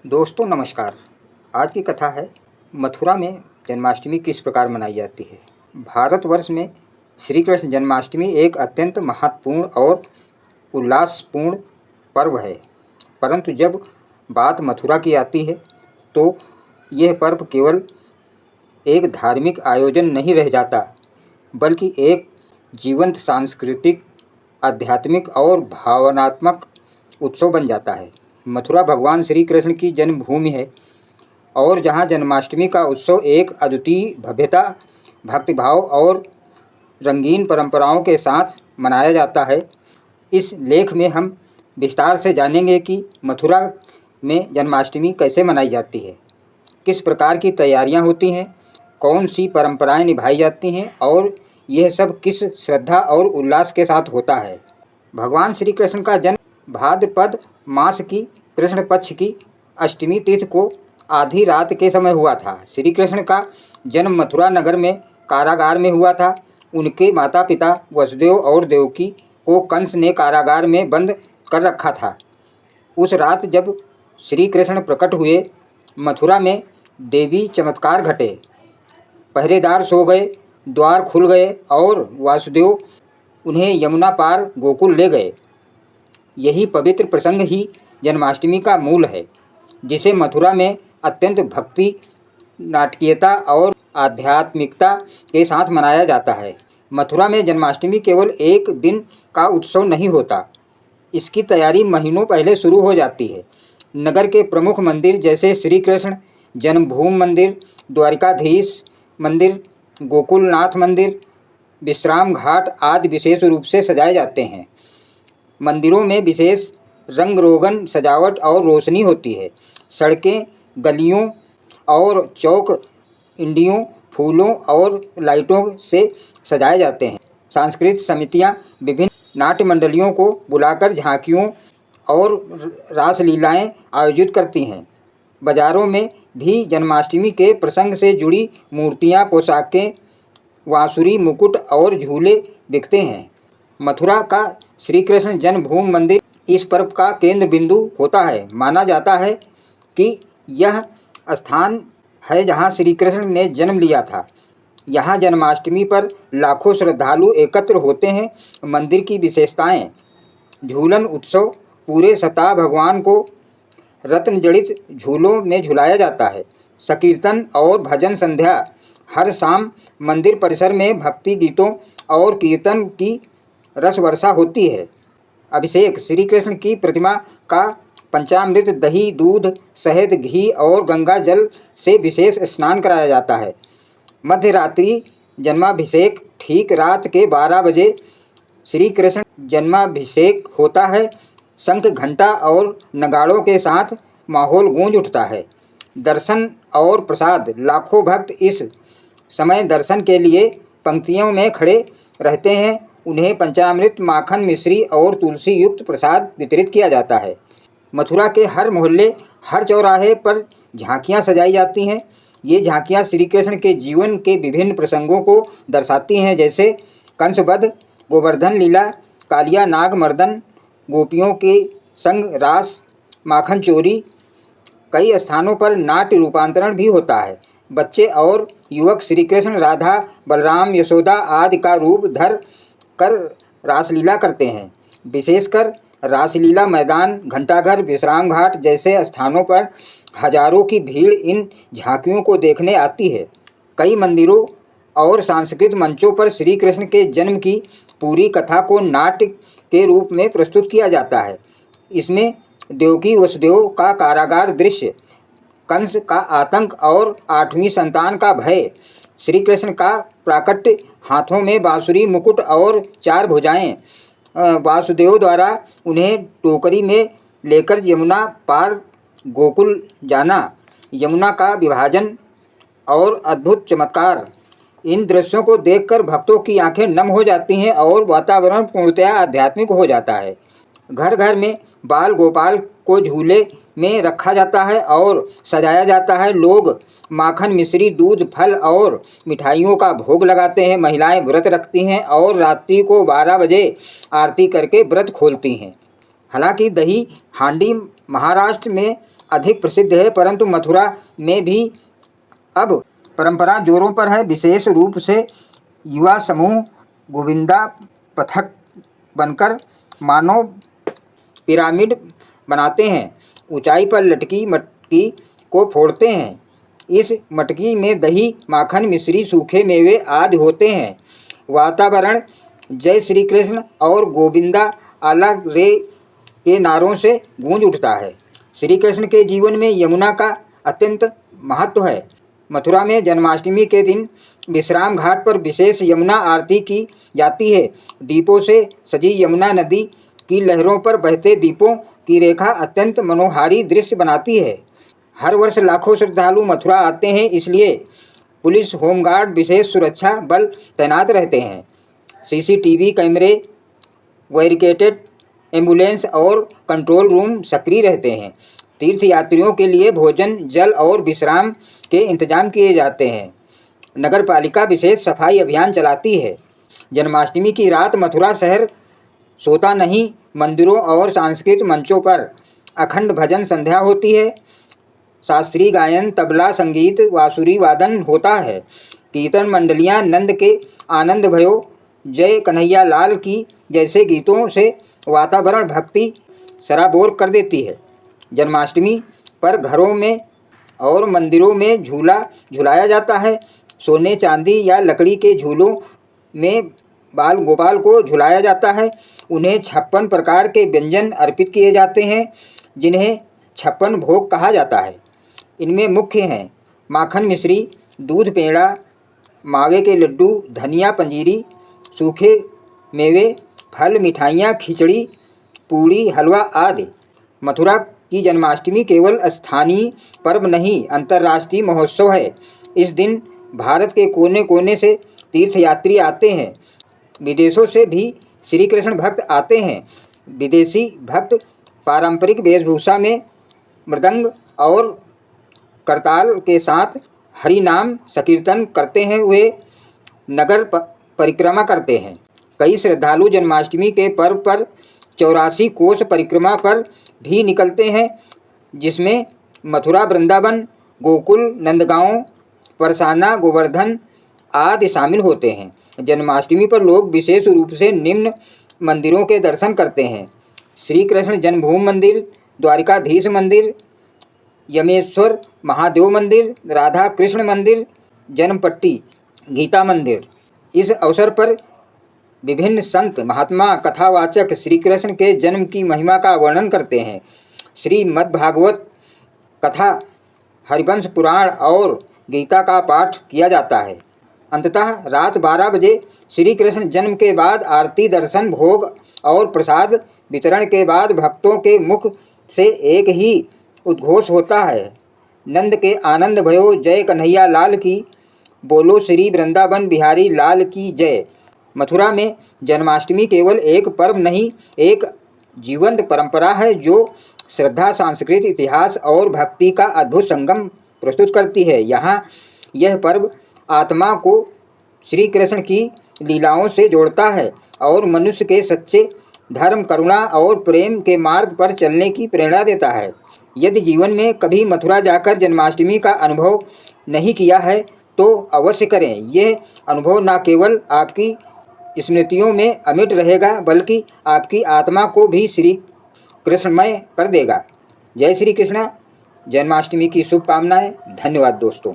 दोस्तों नमस्कार। आज की कथा है मथुरा में जन्माष्टमी किस प्रकार मनाई जाती है। भारतवर्ष में श्री कृष्ण जन्माष्टमी एक अत्यंत महत्वपूर्ण और उल्लासपूर्ण पर्व है, परंतु जब बात मथुरा की आती है तो यह पर्व केवल एक धार्मिक आयोजन नहीं रह जाता, बल्कि एक जीवंत सांस्कृतिक, आध्यात्मिक और भावनात्मक उत्सव बन जाता है। मथुरा भगवान श्री कृष्ण की जन्मभूमि है और जहाँ जन्माष्टमी का उत्सव एक अद्वितीय भव्यता, भक्तिभाव और रंगीन परंपराओं के साथ मनाया जाता है। इस लेख में हम विस्तार से जानेंगे कि मथुरा में जन्माष्टमी कैसे मनाई जाती है, किस प्रकार की तैयारियां होती हैं, कौन सी परंपराएं निभाई जाती हैं और यह सब किस श्रद्धा और उल्लास के साथ होता है। भगवान श्री कृष्ण का जन्म भाद्रपद मास की कृष्ण पक्ष की अष्टमी तिथि को आधी रात के समय हुआ था। श्री कृष्ण का जन्म मथुरा नगर में कारागार में हुआ था। उनके माता पिता वसुदेव और देवकी को कंस ने कारागार में बंद कर रखा था। उस रात जब श्री कृष्ण प्रकट हुए, मथुरा में देवी चमत्कार घटे। पहरेदार सो गए, द्वार खुल गए और वासुदेव उन्हें यमुना पार गोकुल ले गए। यही पवित्र प्रसंग ही जन्माष्टमी का मूल है, जिसे मथुरा में अत्यंत भक्ति, नाटकीयता और आध्यात्मिकता के साथ मनाया जाता है। मथुरा में जन्माष्टमी केवल एक दिन का उत्सव नहीं होता, इसकी तैयारी महीनों पहले शुरू हो जाती है। नगर के प्रमुख मंदिर जैसे श्री कृष्ण जन्मभूमि मंदिर, द्वारिकाधीश मंदिर, गोकुलनाथ मंदिर, विश्राम घाट आदि विशेष रूप से सजाए जाते हैं। मंदिरों में विशेष रंग रोगन सजावट और रोशनी होती है। सड़कें, गलियों और चौक इंडियों, फूलों और लाइटों से सजाए जाते हैं। सांस्कृतिक समितियां विभिन्न नाट्य मंडलियों को बुलाकर झांकियों और रासलीलाएं आयोजित करती हैं। बाजारों में भी जन्माष्टमी के प्रसंग से जुड़ी मूर्तियां, पोशाकें, बांसुरी, मुकुट और झूले बिकते हैं। मथुरा का श्री कृष्ण जन्मभूमि मंदिर इस पर्व का केंद्र बिंदु होता है। माना जाता है कि यह स्थान है जहां श्री कृष्ण ने जन्म लिया था। यहाँ जन्माष्टमी पर लाखों श्रद्धालु एकत्र होते हैं। मंदिर की विशेषताएं: झूलन उत्सव, पूरे सप्ताह भगवान को रत्न जड़ित झूलों में झुलाया जाता है। संकीर्तन और भजन संध्या, हर शाम मंदिर परिसर में भक्ति गीतों और कीर्तन की रस वर्षा होती है। अभिषेक, श्री कृष्ण की प्रतिमा का पंचामृत, दही, दूध, शहद, घी और गंगा जल से विशेष स्नान कराया जाता है। मध्य रात्रि जन्माभिषेक, ठीक रात के 12 बजे श्री कृष्ण जन्माभिषेक होता है। शंख, घंटा और नगाड़ों के साथ माहौल गूंज उठता है। दर्शन और प्रसाद, लाखों भक्त इस समय दर्शन के लिए पंक्तियों में खड़े रहते हैं। उन्हें पंचामृत, माखन, मिश्री और तुलसी युक्त प्रसाद वितरित किया जाता है। मथुरा के हर मोहल्ले, हर चौराहे पर झांकियां सजाई जाती हैं। ये झांकियां श्री कृष्ण के जीवन के विभिन्न प्रसंगों को दर्शाती हैं, जैसे कंसवध, गोवर्धन लीला, कालिया नाग मर्दन, गोपियों के संग रास, माखन चोरी। कई स्थानों पर नाट्य रूपांतरण भी होता है। बच्चे और युवक श्री कृष्ण, राधा, बलराम, यशोदा आदि का रूप धर कर रासलीला करते हैं। विशेषकर रासलीला मैदान, घंटाघर, विश्राम घाट जैसे स्थानों पर हजारों की भीड़ इन झांकियों को देखने आती है। कई मंदिरों और सांस्कृतिक मंचों पर श्री कृष्ण के जन्म की पूरी कथा को नाट्य के रूप में प्रस्तुत किया जाता है। इसमें देवकी वसुदेव का कारागार दृश्य, कंस का आतंक और 8वीं संतान का भय, श्री कृष्ण का प्राकट्य, हाथों में बांसुरी, मुकुट और 4 भुजाएं, वासुदेव द्वारा उन्हें टोकरी में लेकर यमुना पार गोकुल जाना, यमुना का विभाजन और अद्भुत चमत्कार। इन दृश्यों को देखकर भक्तों की आंखें नम हो जाती हैं और वातावरण पूर्णतया आध्यात्मिक हो जाता है। घर घर में बाल गोपाल को झूले में रखा जाता है और सजाया जाता है। लोग माखन, मिश्री, दूध, फल और मिठाइयों का भोग लगाते हैं। महिलाएं व्रत रखती हैं और रात्रि को 12 बजे आरती करके व्रत खोलती हैं। हालांकि दही हांडी महाराष्ट्र में अधिक प्रसिद्ध है, परंतु मथुरा में भी अब परंपरा जोरों पर है। विशेष रूप से युवा समूह गोविंदा पथक बनकर मानव पिरामिड बनाते हैं, ऊंचाई पर लटकी मटकी को फोड़ते हैं। इस मटकी में दही, माखन, मिश्री, सूखे मेवे आदि होते हैं। वातावरण जय श्री कृष्ण और गोविंदा आला रे के नारों से गूंज उठता है। श्री कृष्ण के जीवन में यमुना का अत्यंत महत्व है। मथुरा में जन्माष्टमी के दिन विश्राम घाट पर विशेष यमुना आरती की जाती है। दीपों से सजी यमुना नदी की लहरों पर बहते दीपों की रेखा अत्यंत मनोहारी दृश्य बनाती है। हर वर्ष लाखों श्रद्धालु मथुरा आते हैं, इसलिए पुलिस, होमगार्ड, विशेष सुरक्षा बल तैनात रहते हैं। सीसीटीवी कैमरे, बैरिकेडेड एम्बुलेंस और कंट्रोल रूम सक्रिय रहते हैं। तीर्थयात्रियों के लिए भोजन, जल और विश्राम के इंतजाम किए जाते हैं। नगर पालिका विशेष सफाई अभियान चलाती है। जन्माष्टमी की रात मथुरा शहर सोता नहीं। मंदिरों और सांस्कृतिक मंचों पर अखंड भजन संध्या होती है। शास्त्रीय गायन, तबला संगीत, बांसुरी वादन होता है। कीर्तन मंडलियां नंद के आनंद भयो, जय कन्हैया लाल की जैसे गीतों से वातावरण भक्ति सराबोर कर देती है। जन्माष्टमी पर घरों में और मंदिरों में झूला झुलाया जाता है। सोने, चांदी या लकड़ी के झूलों में बाल गोपाल को झुलाया जाता है। उन्हें 56 प्रकार के व्यंजन अर्पित किए जाते हैं, जिन्हें 56 भोग कहा जाता है। इनमें मुख्य हैं माखन मिश्री, दूध पेड़ा, मावे के लड्डू, धनिया पंजीरी, सूखे मेवे, फल, मिठाइयाँ, खिचड़ी, पूड़ी, हलवा आदि। मथुरा की जन्माष्टमी केवल स्थानीय पर्व नहीं, अंतर्राष्ट्रीय महोत्सव है। इस दिन भारत के कोने कोने से तीर्थयात्री आते हैं। विदेशों से भी श्री कृष्ण भक्त आते हैं। विदेशी भक्त पारंपरिक वेशभूषा में मृदंग और करताल के साथ हरि नाम संकीर्तन करते हैं। वे नगर परिक्रमा करते हैं। कई श्रद्धालु जन्माष्टमी के पर्व पर 84 कोस परिक्रमा पर भी निकलते हैं, जिसमें मथुरा, वृंदावन, गोकुल, नंदगांव, परसाना, गोवर्धन आदि शामिल होते हैं। जन्माष्टमी पर लोग विशेष रूप से निम्न मंदिरों के दर्शन करते हैं: श्री कृष्ण जन्मभूमि मंदिर, द्वारिकाधीश मंदिर, यमेश्वर महादेव मंदिर, राधा कृष्ण मंदिर, जन्मपट्टी गीता मंदिर। इस अवसर पर विभिन्न संत महात्मा कथावाचक श्री कृष्ण के जन्म की महिमा का वर्णन करते हैं। श्रीमद्भागवत कथा, हरिवंश पुराण और गीता का पाठ किया जाता है। अंततः रात 12 बजे श्री कृष्ण जन्म के बाद आरती, दर्शन, भोग और प्रसाद वितरण के बाद भक्तों के मुख से एक ही उद्घोष होता है: नंद के आनंद भयो, जय कन्हैया लाल की, बोलो श्री वृंदावन बिहारी लाल की जय। मथुरा में जन्माष्टमी केवल एक पर्व नहीं, एक जीवंत परंपरा है जो श्रद्धा, सांस्कृतिक इतिहास और भक्ति का अद्भुत संगम प्रस्तुत करती है। यहाँ यह पर्व आत्मा को श्री कृष्ण की लीलाओं से जोड़ता है और मनुष्य के सच्चे धर्म, करुणा और प्रेम के मार्ग पर चलने की प्रेरणा देता है। यदि जीवन में कभी मथुरा जाकर जन्माष्टमी का अनुभव नहीं किया है तो अवश्य करें। यह अनुभव न केवल आपकी स्मृतियों में अमिट रहेगा, बल्कि आपकी आत्मा को भी श्री कृष्णमय कर देगा। जय श्री कृष्ण। जन्माष्टमी की शुभकामनाएं। धन्यवाद दोस्तों।